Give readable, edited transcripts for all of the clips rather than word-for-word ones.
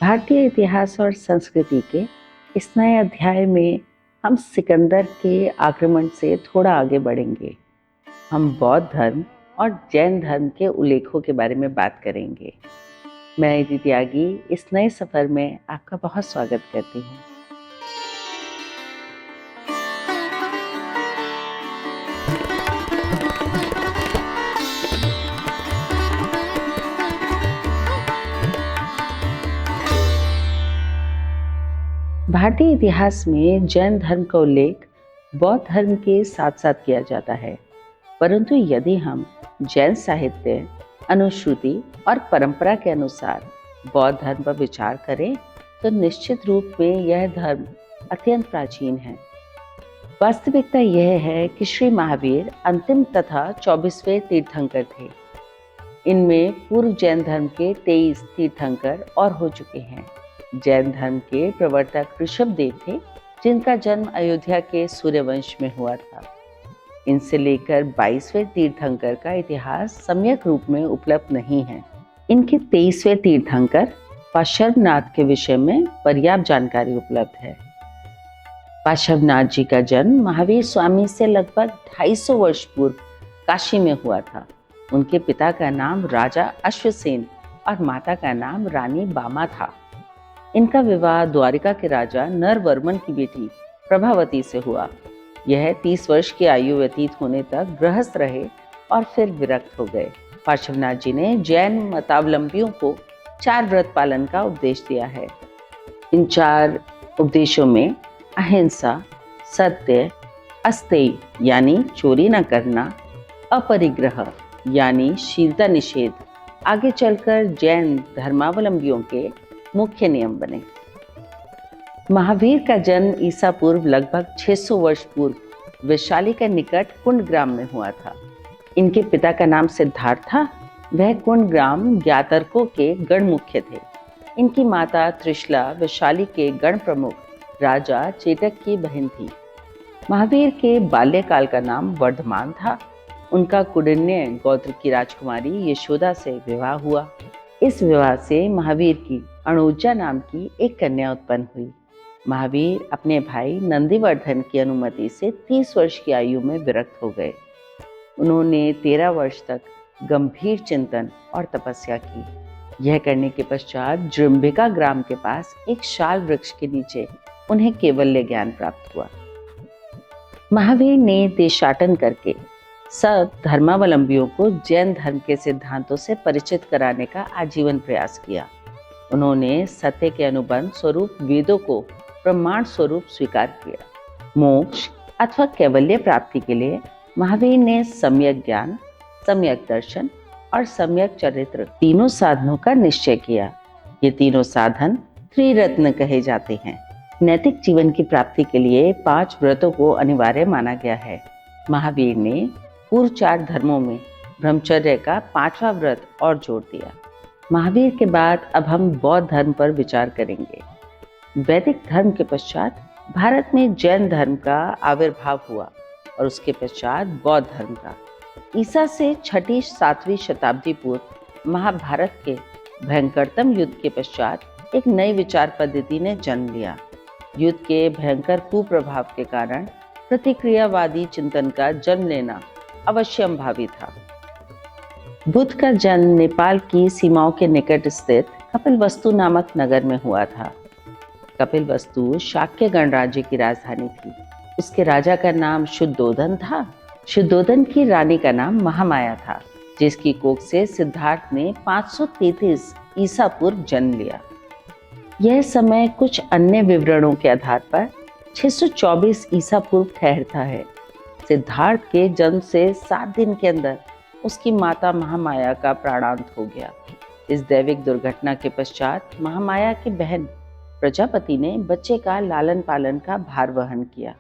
भारतीय इतिहास और संस्कृति के इस नए अध्याय में हम सिकंदर के आक्रमण से थोड़ा आगे बढ़ेंगे। हम बौद्ध धर्म और जैन धर्म के उल्लेखों के बारे में बात करेंगे। मैं इति त्यागी इस नए सफर में आपका बहुत स्वागत करती हूँ। भारतीय इतिहास में जैन धर्म का उल्लेख बौद्ध धर्म के साथ साथ किया जाता है, परंतु यदि हम जैन साहित्य, अनुश्रुति और परंपरा के अनुसार बौद्ध धर्म पर विचार करें तो निश्चित रूप में यह धर्म अत्यंत प्राचीन है। वास्तविकता यह है कि श्री महावीर अंतिम तथा 24वें तीर्थंकर थे। इनमें पूर्व जैन धर्म के 23 तीर्थंकर और हो चुके हैं। जैन धर्म के प्रवर्तक ऋषभदेव थे, जिनका जन्म अयोध्या के सूर्यवंश में हुआ था। इनसे लेकर 22वें तीर्थंकर का इतिहास सम्यक रूप में उपलब्ध नहीं है। इनके 23वें तीर्थंकर पार्श्वनाथ के विषय में पर्याप्त जानकारी उपलब्ध है। पार्श्वनाथ जी का जन्म महावीर स्वामी से लगभग 250 वर्ष पूर्व काशी में हुआ था। उनके पिता का नाम राजा अश्वसेन और माता का नाम रानी बामा था। इनका विवाह द्वारिका के राजा नरवर्मन की बेटी प्रभावती से हुआ। यह 30 वर्ष की आयु व्यतीत होने तक गृहस्थ रहे और फिर विरक्त हो गए। पार्श्वनाथ जी ने जैन मतावलंबियों को 4 व्रत पालन का उपदेश दिया है। इन 4 उपदेशों में अहिंसा, सत्य, अस्तेय यानी चोरी न करना, अपरिग्रह यानी शीलता निषेध आगे चलकर जैन धर्मावलंबियों के मुख्य नियम बने। महावीर का जन्म ईसा पूर्व लगभग 600 वर्ष पूर्व वैशाली के निकट कुंड ग्राम में हुआ था। इनके पिता का नाम सिद्धार्थ था। वह कुंड ग्राम ज्ञातर्कों के गण मुख्य थे। इनकी माता त्रिशला वैशाली के गण प्रमुख राजा चेतक की बहन थी। महावीर के बाल्यकाल का नाम वर्धमान था। उनका कुडिन्य गोत्र की राजकुमारी यशोदा से विवाह हुआ। इस विवाह से महावीर की अणुजा नाम की एक कन्या उत्पन्न हुई। महावीर अपने भाई नंदीवर्धन की अनुमति से 30 वर्ष की आयु में विरक्त हो गए। उन्होंने 13 वर्ष तक गंभीर चिंतन और तपस्या की। यह करने के पश्चात जृंभिका ग्राम के पास एक शाल वृक्ष के नीचे उन्हें केवल्य ज्ञान प्राप्त हुआ। महावीर ने देशाटन करके सब धर्मावलंबियों को जैन धर्म के सिद्धांतों से परिचित कराने का आजीवन प्रयास किया। उन्होंने सत्य के अनुबंध स्वरूप वेदों को प्रमाण स्वरूप स्वीकार किया। मोक्ष अथवा कैवल्य प्राप्ति के लिए महावीर ने सम्यक ज्ञान, सम्यक दर्शन और सम्यक चरित्र तीनों साधनों का निश्चय किया। ये तीनों साधन त्रिरत्न कहे जाते हैं। नैतिक जीवन की प्राप्ति के लिए 5 व्रतों को अनिवार्य माना गया है। महावीर ने पूर्व 4 धर्मों में ब्रह्मचर्य का 5वां व्रत और जोड़ दिया। महावीर के बाद अब हम बौद्ध धर्म पर विचार करेंगे। वैदिक धर्म के पश्चात भारत में जैन धर्म का आविर्भाव हुआ और उसके पश्चात बौद्ध धर्म का। ईसा से 6ठी-7वीं शताब्दी पूर्व महाभारत के भयंकरतम युद्ध के पश्चात एक नई विचार पद्धति ने जन्म लिया। युद्ध के भयंकर कुप्रभाव के कारण प्रतिक्रियावादी चिंतन का जन्म लेना अवश्यंभावी था। बुद्ध का जन्म नेपाल की सीमाओं के निकट स्थित कपिलवस्तु नामक नगर में हुआ था। कपिलवस्तु शाक्य गणराज्य की राजधानी थी। उसके राजा का नाम शुद्धोधन था। शुद्धोधन की रानी का नाम महामाया था, जिसकी कोख से सिद्धार्थ ने 533 ईसा पूर्व जन्म लिया। यह समय कुछ अन्य विवरणों के आधार पर 624 ईसा पूर्व ठहरता है। सिद्धार्थ के जन्म से 7 दिन के अंदर उसकी माता महामाया का प्राणांत हो गया। इस दैविक दुर्घटना के पश्चात महामाया की बहन प्रजापति ने बच्चे का लालन पालन का भार वहन किया।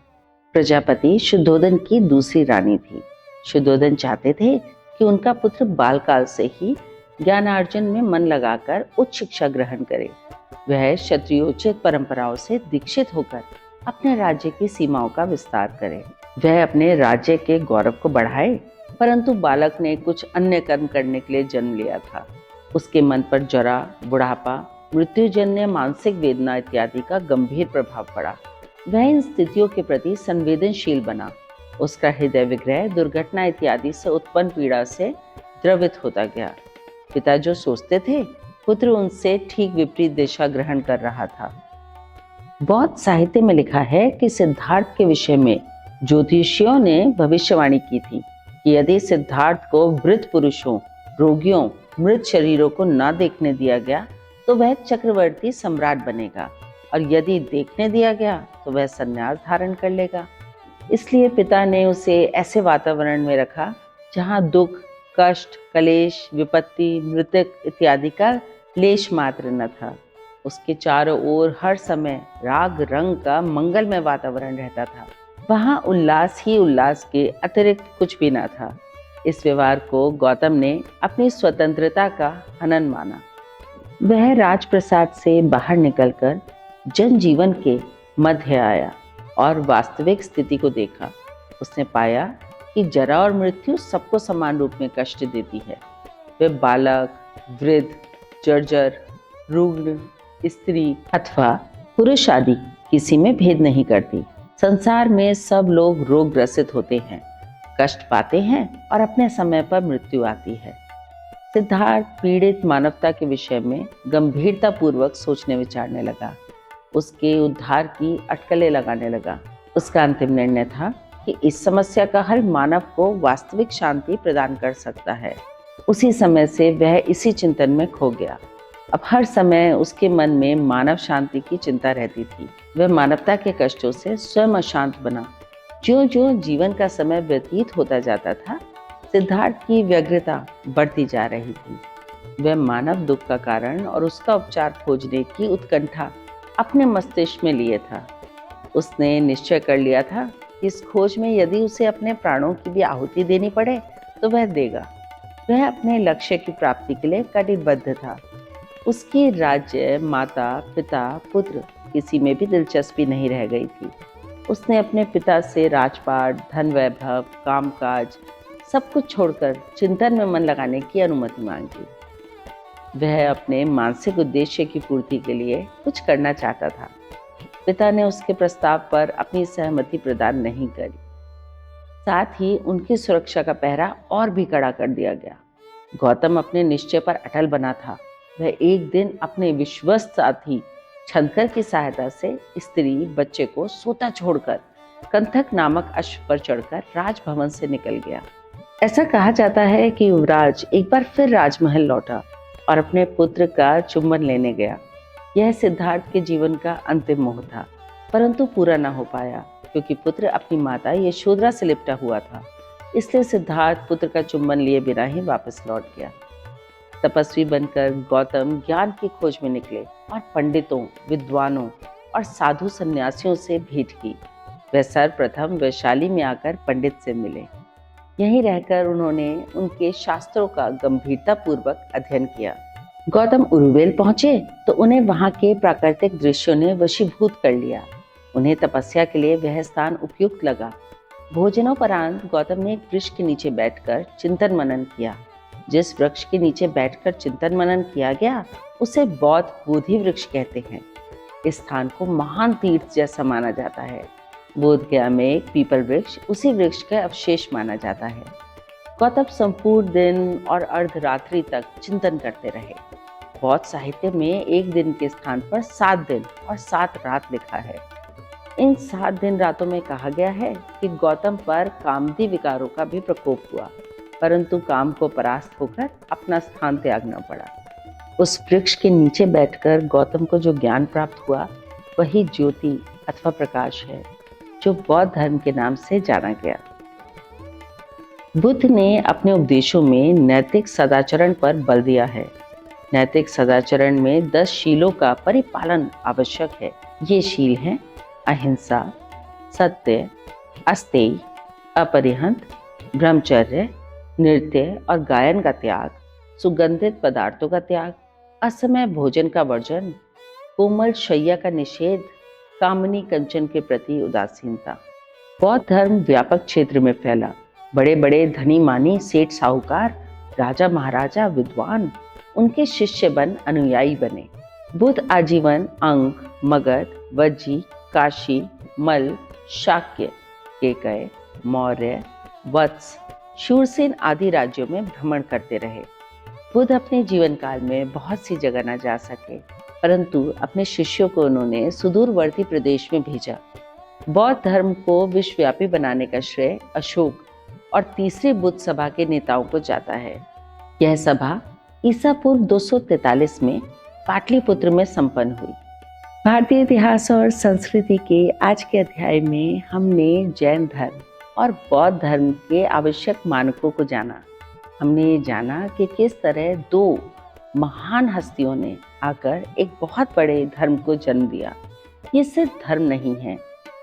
प्रजापति शुद्धोधन की दूसरी रानी थी। शुद्धोधन चाहते थे कि उनका पुत्र बालकाल से ही ज्ञानार्जन में मन लगाकर उच्च शिक्षा ग्रहण करे। वह क्षत्रियोचित परंपराओं से दीक्षित होकर अपने राज्य की सीमाओं का विस्तार करे। वह अपने राज्य के गौरव को बढ़ाए, परंतु बालक ने कुछ अन्य कर्म करने के लिए जन्म लिया था। उसके मन पर जरा, बुढ़ापा मृत्युजन्य मानसिक वेदना इत्यादि का गंभीर प्रभाव पड़ा। वह इन स्थितियों के प्रति संवेदनशील बना। उसका हृदय विग्रह दुर्घटना इत्यादि से उत्पन्न पीड़ा से द्रवित होता गया। पिता जो सोचते थे, पुत्र उनसे ठीक विपरीत दिशा ग्रहण कर रहा था। बौद्ध साहित्य में लिखा है कि सिद्धार्थ के विषय में ज्योतिषियों ने भविष्यवाणी की थी कि यदि सिद्धार्थ को वृद्ध पुरुषों, रोगियों, मृत शरीरों को न देखने दिया गया तो वह चक्रवर्ती सम्राट बनेगा, और यदि देखने दिया गया तो वह संन्यास धारण कर लेगा। इसलिए पिता ने उसे ऐसे वातावरण में रखा जहाँ दुख, कष्ट, कलेश, विपत्ति, मृतक इत्यादि का लेश मात्र न था। उसके चारों ओर हर समय राग रंग का मंगलमय वातावरण रहता था। वहाँ उल्लास ही उल्लास के अतिरिक्त कुछ भी न था। इस व्यवहार को गौतम ने अपनी स्वतंत्रता का हनन माना। वह राजप्रसाद से बाहर निकलकर जनजीवन के मध्य आया और वास्तविक स्थिति को देखा। उसने पाया कि जरा और मृत्यु सबको समान रूप में कष्ट देती है। वे बालक, वृद्ध, जर्जर, रुग्ण, स्त्री अथवा पुरुष आदि किसी में भेद नहीं करती। संसार में सब लोग रोग ग्रसित होते हैं, कष्ट पाते हैं और अपने समय पर मृत्यु आती है। सिद्धार्थ पीड़ित मानवता के विषय में गंभीरता पूर्वक सोचने विचारने लगा। उसके उद्धार की अटकलें लगाने लगा। उसका अंतिम निर्णय था कि इस समस्या का हल मानव को वास्तविक शांति प्रदान कर सकता है। उसी समय से वह इसी चिंतन में खो गया। अब हर समय उसके मन में मानव शांति की चिंता रहती थी। वह मानवता के कष्टों से स्वयं अशांत बना। ज्यों ज्यों जीवन का समय व्यतीत होता जाता था, सिद्धार्थ की व्यग्रता बढ़ती जा रही थी। वह मानव दुख का कारण और उसका उपचार खोजने की उत्कंठा अपने मस्तिष्क में लिए था। उसने निश्चय कर लिया था कि इस खोज में यदि उसे अपने प्राणों की भी आहुति देनी पड़े तो वह देगा। वह अपने लक्ष्य की प्राप्ति के लिए कटिबद्ध था। उसकी राज्य, माता, पिता, पुत्र किसी में भी दिलचस्पी नहीं रह गई थी। उसने अपने पिता से राजपाट, धन वैभव, कामकाज सब कुछ छोड़कर चिंतन में मन लगाने की अनुमति मांगी। वह अपने मानसिक उद्देश्य की पूर्ति के लिए कुछ करना चाहता था। पिता ने उसके प्रस्ताव पर अपनी सहमति प्रदान नहीं करी। साथ ही उनकी सुरक्षा का पहरा और भी कड़ा कर दिया गया। गौतम अपने निश्चय पर अटल बना था। वह एक दिन अपने विश्वस्त साथी छंदकर की सहायता से स्त्री बच्चे को सोता छोड़कर कंथक नामक अश्व पर चढ़कर राजभवन से निकल गया। ऐसा कहा जाता है कि युवराज एक बार फिर राजमहल लौटा और अपने पुत्र का चुंबन लेने गया। यह सिद्धार्थ के जीवन का अंतिम मोह था, परंतु पूरा न हो पाया क्योंकि पुत्र अपनी माता यशोधरा से लिपटा हुआ था। इसलिए सिद्धार्थ पुत्र का चुंबन लिए बिना ही वापस लौट गया। तपस्वी बनकर गौतम ज्ञान की खोज में निकले और पंडितों, विद्वानों और साधु सन्यासियों से भेंट की। वे सर्वप्रथम वैशाली में आकर पंडित से मिले। यहीं रहकर उन्होंने उनके शास्त्रों का गंभीरता पूर्वक अध्ययन किया। गौतम उरुवेल पहुंचे तो उन्हें वहां के प्राकृतिक दृश्यों ने वशीभूत कर लिया। उन्हें तपस्या के लिए वह स्थान उपयुक्त लगा। भोजनोपरांत गौतम ने एक वृक्ष के नीचे बैठकर चिंतन मनन किया। जिस वृक्ष के नीचे बैठकर चिंतन मनन किया गया उसे बौद्ध बोधि वृक्ष कहते हैं। इस स्थान को महान तीर्थ जैसा माना जाता है। बोध गया में एक पीपल वृक्ष उसी वृक्ष का अवशेष माना जाता है। गौतम संपूर्ण दिन और अर्धरात्रि तक चिंतन करते रहे। बौद्ध साहित्य में एक दिन के स्थान पर 7 दिन और 7 रात लिखा है। इन 7 दिन रातों में कहा गया है कि गौतम पर कामदी विकारों का भी प्रकोप हुआ, परंतु काम को परास्त होकर अपना स्थान त्यागना पड़ा। उस वृक्ष के नीचे बैठकर गौतम को जो ज्ञान प्राप्त हुआ वही ज्योति अथवा प्रकाश है जो बौद्ध धर्म के नाम से जाना गया। बुद्ध ने अपने उपदेशों में नैतिक सदाचरण पर बल दिया है। नैतिक सदाचरण में 10 शीलों का परिपालन आवश्यक है। ये शील हैं अहिंसा, सत्य, अस्तेय, अपरिहंत, ब्रह्मचर्य, नृत्य और गायन का त्याग, सुगंधित पदार्थों का त्याग, असमय भोजन का वर्जन, कोमल शैया का निषेध, कामनी कंचन के प्रति उदासीनता। बौद्ध धर्म व्यापक क्षेत्र में फैला। बड़े बड़े धनी मानी सेठ साहूकार, राजा महाराजा, विद्वान उनके शिष्य बन अनुयायी बने। बुद्ध आजीवन अंग, मगध, वज्जी, काशी, मल, शाक्य, केकय, मौर्य, वत्स, शूरसेन आदि राज्यों में भ्रमण करते रहे। बुद्ध अपने जीवन काल में बहुत सी जगह न जा सके, परंतु अपने शिष्यों को उन्होंने सुदूरवर्ती प्रदेश में भेजा। बौद्ध धर्म को विश्वव्यापी बनाने का श्रेय अशोक और तीसरी बुद्ध सभा के नेताओं को जाता है। यह सभा ईसा पूर्व 243 में पाटलिपुत्र में संपन्न हुई। भारतीय इतिहास और संस्कृति के आज के अध्याय में हमने जैन धर्म और बौद्ध धर्म के आवश्यक मानकों को जाना। हमने जाना कि किस तरह दो महान हस्तियों ने आकर एक बहुत बड़े धर्म को जन्म दिया। ये सिर्फ धर्म नहीं है,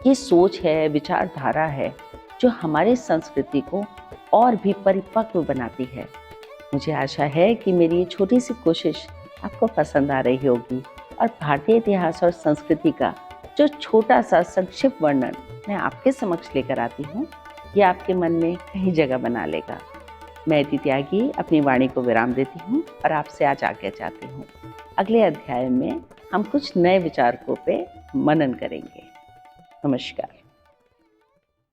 ये सोच है, विचारधारा है जो हमारी संस्कृति को और भी परिपक्व बनाती है। मुझे आशा है कि मेरी ये छोटी सी कोशिश आपको पसंद आ रही होगी और भारतीय इतिहास और संस्कृति का जो छोटा सा संक्षिप्त वर्णन मैं आपके समक्ष लेकर आती हूँ, ये आपके मन में कहीं जगह बना लेगा। मैं इति त्यागी अपनी वाणी को विराम देती हूँ और आपसे आज आज्ञा चाहती हूँ। अगले अध्याय में हम कुछ नए विचारकों पे मनन करेंगे। नमस्कार।